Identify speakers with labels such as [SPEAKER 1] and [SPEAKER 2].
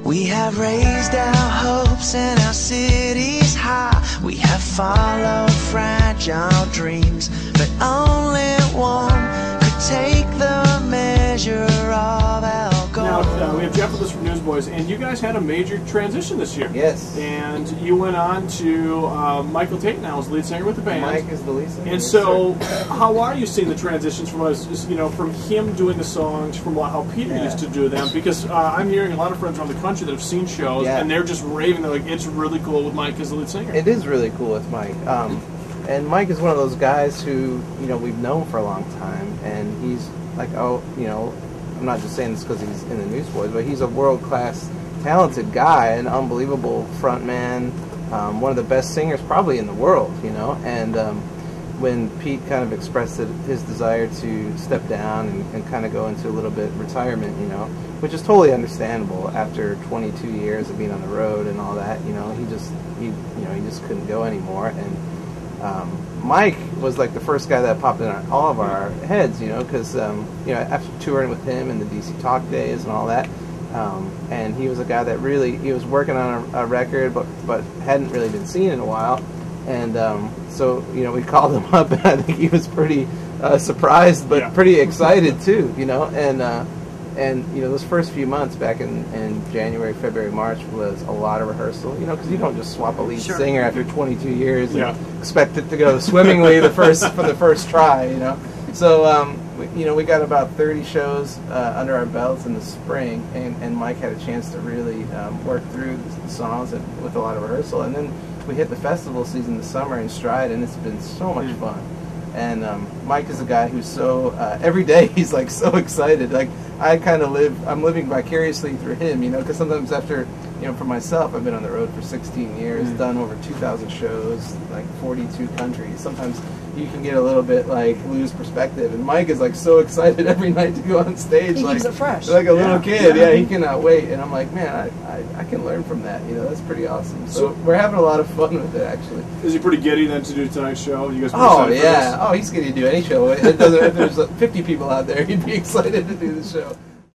[SPEAKER 1] We have raised our hopes and our cities high. We have followed fragile dreams, but only one could take the measure of our goal.
[SPEAKER 2] Now, we have Jeff with us from Newsboys, and you guys had a major transition this year.
[SPEAKER 3] Yes.
[SPEAKER 2] And you went on to Michael Tate now as lead singer with the band.
[SPEAKER 3] Mike is the lead singer.
[SPEAKER 2] And so, how are you seeing the transitions from us, from him doing the songs, from how Peter used to do them? Because I'm hearing a lot of friends around the country that have seen shows, and they're just raving. They're like, it's really cool with Mike as the lead singer.
[SPEAKER 3] It is really cool with Mike. And Mike is one of those guys who, we've known for a long time, and he's like, I'm not just saying this because he's in the Newsboys, but he's a world-class, talented guy, an unbelievable frontman, one of the best singers probably in the world, And when Pete kind of expressed his desire to step down and kind of go into a little bit retirement, which is totally understandable after 22 years of being on the road and all that, he just couldn't go anymore. And Mike was like the first guy that popped in all of our heads, because after touring with him in the DC Talk days and all that, and he was a guy that he was working on a record, but hadn't really been seen in a while, and so we called him up, and I think he was pretty surprised, but pretty excited too, and those first few months back in January, February, March was a lot of rehearsal, because you don't just swap a lead singer after 22 years and expect it to go swimmingly for the first try, So we got about 30 shows under our belts in the spring, and Mike had a chance to really work through the songs with a lot of rehearsal, and then we hit the festival season this summer in stride, and it's been so much fun. And Mike is a guy who's so every day he's like so excited. Like I'm living vicariously through him, because sometimes after, for myself, I've been on the road for 16 years, done over 2,000 shows, like 42 countries. Sometimes you can get a little bit lose perspective, and Mike is like so excited every night to go on stage,
[SPEAKER 4] he keeps it fresh,
[SPEAKER 3] like a little kid. Yeah, he cannot wait, and I'm like, man, I can learn from that. That's pretty awesome. So we're having a lot of fun with it, actually.
[SPEAKER 2] Is he pretty giddy then to do tonight's show? You guys
[SPEAKER 3] oh yeah, he's giddy to do any show. It doesn't. If there's 50 people out there, he'd be excited to do the show.